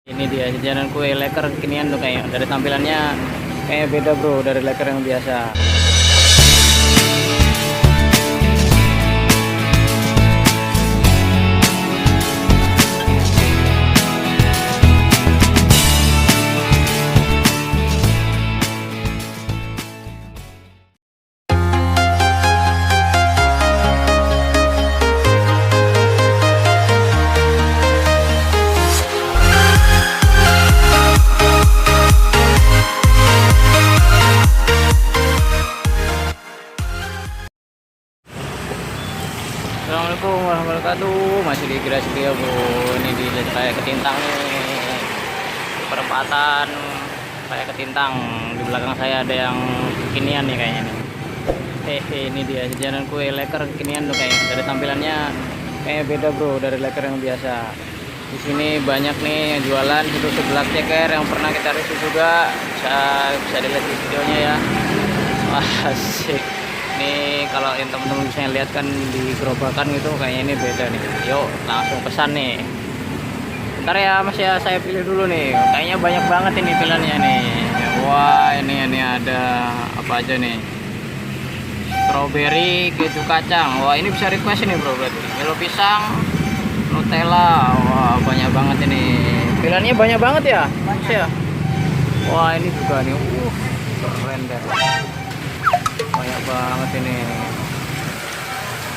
Ini dia jajanan kue leker kekinian tuh kayaknya. Dari tampilannya kayak beda bro dari leker yang biasa. Assalamualaikum warahmatullahi wabarakatuh. Masih di Gras Brio bro. Ini di kayak Ketintang nih, di perempatan kayak Ketintang. Di belakang saya ada yang kekinian nih kayaknya nih. Ini dia jajanan kue leker kekinian tuh kayaknya. Dari tampilannya kayak beda bro dari leker yang biasa. Di sini banyak nih yang jualan. Situ sebelah ceker yang pernah kita review juga. Bisa dilihat di videonya ya. Wah asik. Ini kalau yang teman-teman bisa lihat kan di gerobakan gitu kayaknya ini beda nih. Yuk langsung pesan nih. Bentar ya mas ya, saya pilih dulu nih. Kayaknya banyak banget ini pilihannya nih. Wah ini ada apa aja nih? Strawberry, keju kacang. Wah ini bisa request ini bro berarti. Milo pisang, Nutella. Wah banyak banget ini. Pilihannya banyak banget ya mas ya. Wah ini juga nih. Keren deh. Banyak banget ini.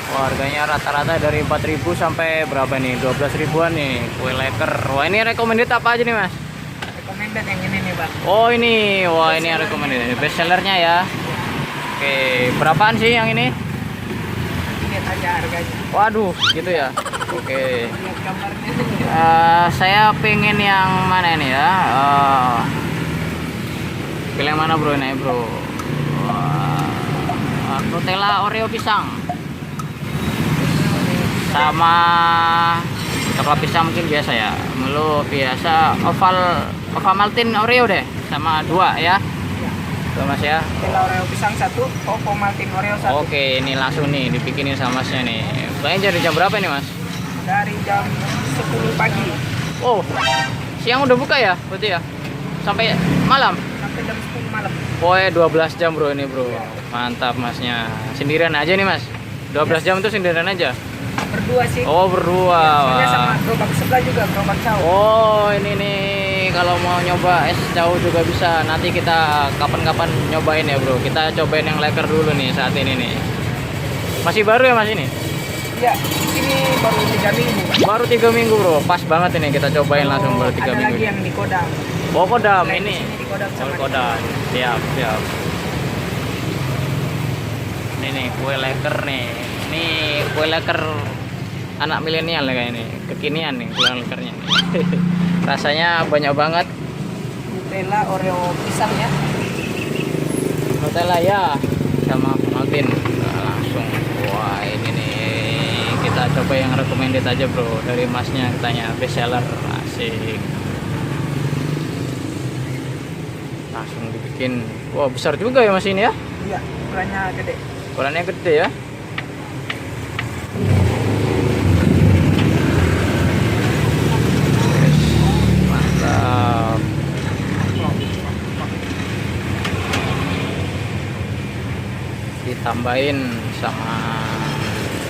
Wah, harganya rata-rata dari 4.000 sampai berapa nih? 12 ribuan nih kue leker. Wah ini recommended apa aja nih mas? Recommended yang ini nih bang. Oh ini, wah ini yang recommended best sellernya ya. Oke, berapaan sih yang ini? Lihat aja harganya. Waduh gitu ya. Oke. Lihat gambarnya. Saya pengen yang mana ini ya? Pilih yang mana bro ini bro? Nutella Oreo pisang sama coklat pisang mungkin biasa ya, Milo biasa, Ovaltine Oreo deh sama 2 ya. Tuh mas ya. Nutella Oreo pisang 1, Ovaltine Oreo 1. Oke ini langsung nih dibikinin sama masnya nih. Kayaknya dari jam berapa nih mas? Dari jam 10 pagi Oh siang udah buka ya berarti ya? Sampai malam? sampai jam 10 malam. Pokoknya 12 jam bro ini bro. Mantap masnya. Sendirian aja nih mas? 12 jam itu sendirian aja? Berdua sih. Oh berdua. Soalnya sama gerobak sebelah juga, gerobak jauh. Oh ini nih kalau mau nyoba es jauh juga bisa. Nanti kita kapan-kapan nyobain ya bro. Kita cobain yang leker dulu nih saat ini nih. Masih baru ya mas ini? Iya, ini baru 3 minggu. Baru 3 minggu bro. Pas banget ini kita cobain langsung baru 3 ada minggu. lagi yang di Kodam. Oh Kodam Selain ini. di sini di Kodam Oh sama di Kodam. Siap. Ini nih kue leker nih. Ini kue leker anak milenial ya kayak ini. Kekinian nih kue lekernya nih. Rasanya banyak banget. Nutella Oreo pisang ya. Nutella ya sama Maltin. Langsung. Wah ini nih kita coba yang recommended aja bro dari masnya, katanya best seller. Asik. Langsung dibikin. Wah besar juga ya mas ini ya. Iya, ukurannya gede. Ukurannya gede ya. Mantap. Ditambahin sama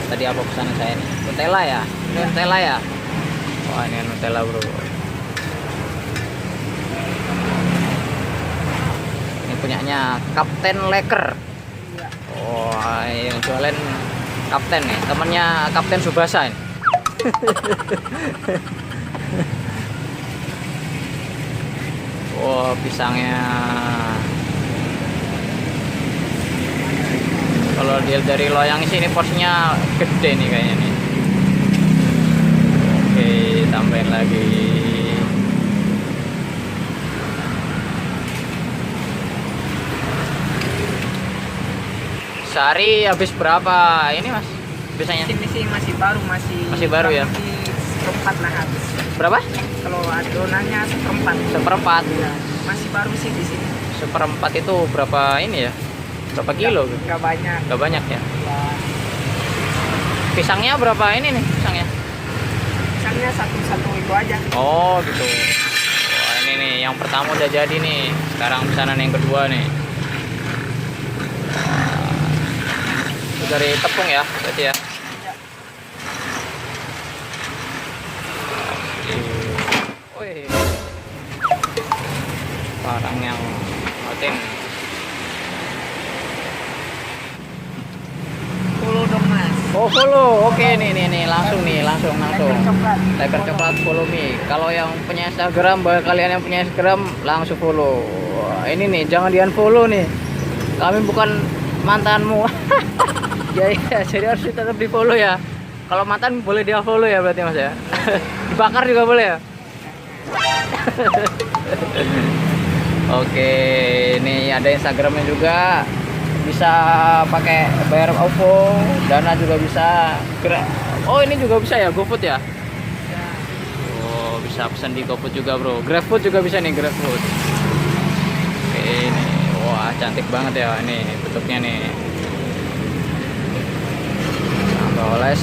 tadi apa pesanan saya nih? Nutella ya? Ini Nutella ya? Wah ini Nutella bro. Ini punyanya Kapten Leker. Iya. Wah yang jualan Kapten nih, temennya Kapten Subasa ini. Wah pisangnya. Kalau dia dari loyang sih ini porsinya gede nih kayaknya nih. Oke, tambahin lagi. Sehari habis berapa ini mas? Biasanya? Ini sih masih baru ya. Seperempat lah habis. Berapa? Kalau adonannya seperempat. Seperempat. Ya, masih baru sih di sini. Seperempat itu berapa ini ya? Berapa kilo? Nggak banyak. Gak banyak ya? Pisangnya berapa ini nih pisangnya? Pisangnya satu itu aja. Oh gitu. Ini nih yang pertama udah jadi nih. Sekarang pesanan yang kedua nih. Itu dari tepung ya, berarti ya. Wih. Barang yang Maltin. Follow dong mas. Oh follow, oke nih langsung Leker coklat. Leker coklat follow me. Kalau yang punya Instagram, bagi kalian yang punya Instagram langsung follow. Wah, ini nih jangan di unfollow nih. Kami bukan mantanmu. Ya, jadi harus tetap di follow ya. Kalau mantan boleh di unfollow ya berarti mas ya. Dibakar juga boleh ya. Oke, ini ada Instagramnya juga. Bisa pakai bayar OVO, Dana juga bisa. Oh ini juga bisa ya, GoFood ya? Oh bisa pesan di GoFood juga bro. GrabFood juga bisa nih, GrabFood. Oke ini, wah cantik banget ya ini bentuknya nih. Tambah oles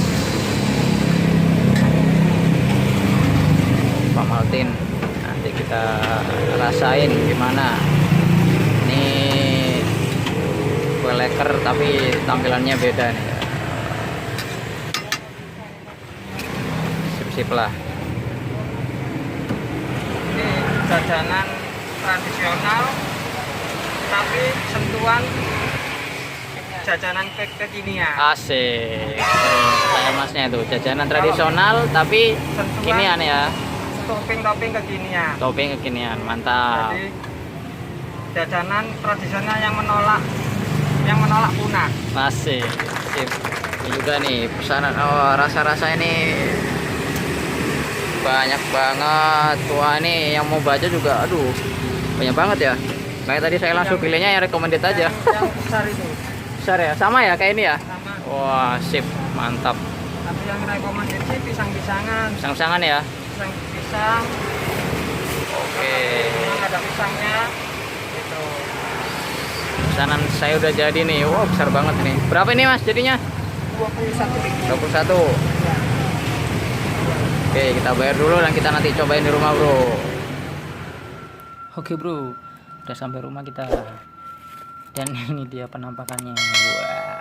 Pak Maltin. Nanti kita rasain gimana. Ini kue leker tapi tampilannya beda nih ya. Sip-sip lah. Ini jajanan tradisional tapi sentuhan jajanan kekinian. Asik. Saya masnya itu jajanan tradisional tapi Sentuhan kinian ya. topping kekinian. Topping kekinian, mantap. Jadi jajanan tradisional yang menolak punah. Masih. Sip. Ini juga nih pesanan. Oh, rasa-rasa ini banyak banget. Wah, ini yang mau baca juga aduh. Banyak banget ya. Kayak tadi saya langsung pilihnya yang recommended aja. Yang besar itu Besar ya? Sama ya kayak ini ya? sama. Wah, sip. Mantap. Tapi yang rekomendasi sih pisang-pisangan. Pisang-pisangan ya? Pisang. Oke. Memang ada pisangnya. Gitu. Pesanan saya udah jadi nih. Wow, besar banget nih. Berapa ini Mas jadinya? 21.000. 21. Oke, kita bayar dulu dan kita nanti cobain di rumah, Bro. Oke, Bro. Udah sampai rumah kita. Dan ini dia penampakannya.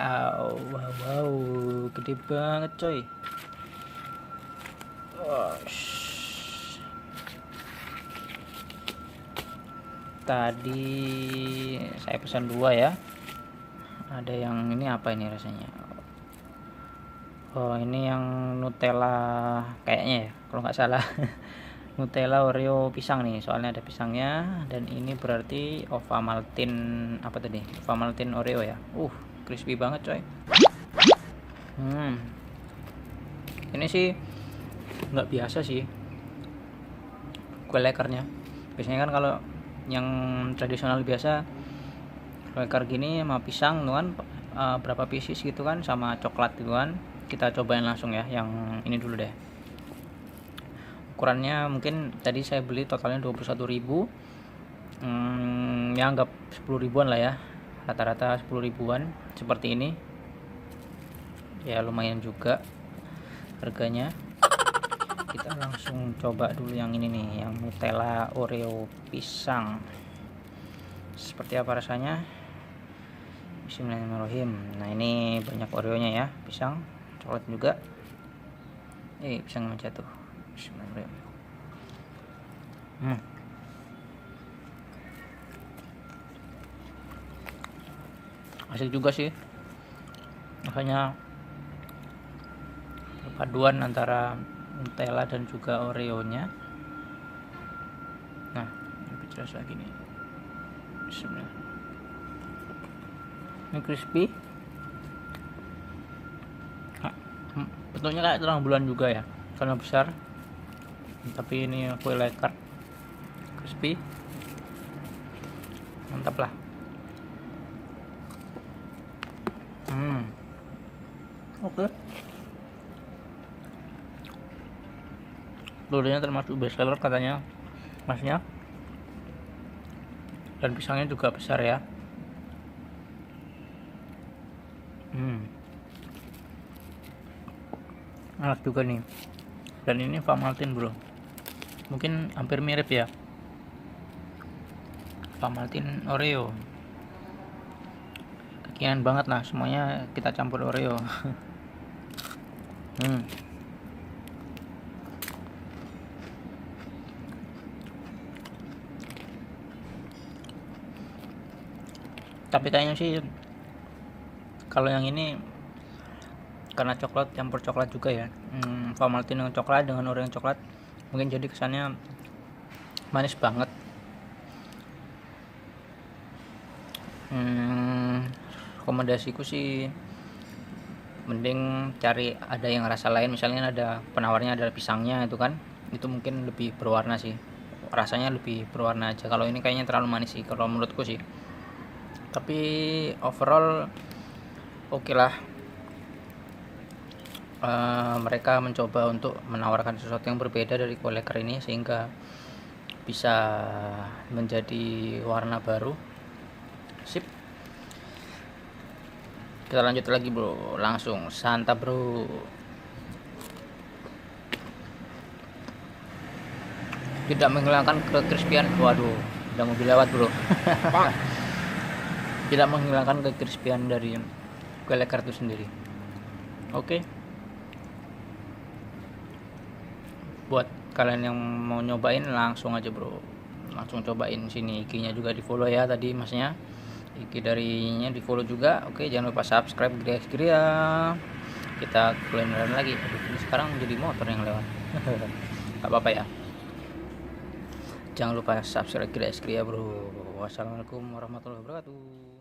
Wow. Gede banget, coy. Tadi saya pesan 2 ya. Ada yang ini apa ini rasanya? Oh ini yang Nutella kayaknya ya kalau nggak salah. Nutella Oreo pisang nih, soalnya ada pisangnya. Dan ini berarti Ovaltine apa tadi? Ovaltine Oreo ya. Crispy banget coy. Ini sih nggak biasa sih kue lekernya. Biasanya kan kalau yang tradisional biasa leker gini sama pisang tuh kan berapa pieces gitu kan sama coklat gitu kan. Kita cobain langsung ya yang ini dulu deh. Ukurannya mungkin tadi saya beli totalnya 21.000. Ya anggap 10 ribuan lah ya, rata-rata 10 ribuan seperti ini ya, lumayan juga harganya. Kita langsung coba dulu yang ini nih, yang Nutella Oreo pisang. Seperti apa rasanya? Bismillahirrahmanirrahim. Nah ini banyak Oreonya ya, pisang, coklat juga. Pisang jatuh. Bismillahirrahmanirrahim. Asik juga sih. Makanya perpaduan antara Nutella dan juga Oreonya. Nah, lebih jelas lagi nih. Bismillah. Ini crispy. Bentuknya kayak terang bulan juga ya, karena besar. Tapi ini kue leker, crispy, mantap lah. Oke. Dulunya termasuk best seller katanya masnya. Dan pisangnya juga besar ya. Enak juga nih. Dan ini Ovaltine bro. Mungkin hampir mirip ya Ovaltine Oreo. Kekinian banget lah, semuanya kita campur Oreo. Tapi kayaknya sih kalau yang ini karena coklat campur coklat juga ya. Ovaltine dengan coklat dengan Oreo yang coklat mungkin jadi kesannya manis banget. Rekomendasiku sih mending cari ada yang rasa lain, misalnya ada penawarnya ada pisangnya itu kan, itu mungkin lebih berwarna sih, rasanya lebih berwarna aja. Kalau ini kayaknya terlalu manis sih kalau menurutku sih, tapi overall oke lah. Mereka mencoba untuk menawarkan sesuatu yang berbeda dari kue leker ini sehingga bisa menjadi warna baru. Sip, kita lanjut lagi bro, langsung santap bro. Tidak menghilangkan kekrispian, waduh udah mobil lewat bro. Tidak menghilangkan kekrispian dari kue leker itu sendiri. Oke. Buat kalian yang mau nyobain langsung aja bro, langsung cobain sini. IG-nya juga di follow ya tadi masnya, IG darinya di follow juga. Oke, jangan lupa subscribe guys ya. Kita kulineran lagi. Aduh, sekarang jadi motor yang lewat. Gak apa-apa ya, jangan lupa subscribe guys ya bro. Wassalamualaikum warahmatullahi wabarakatuh.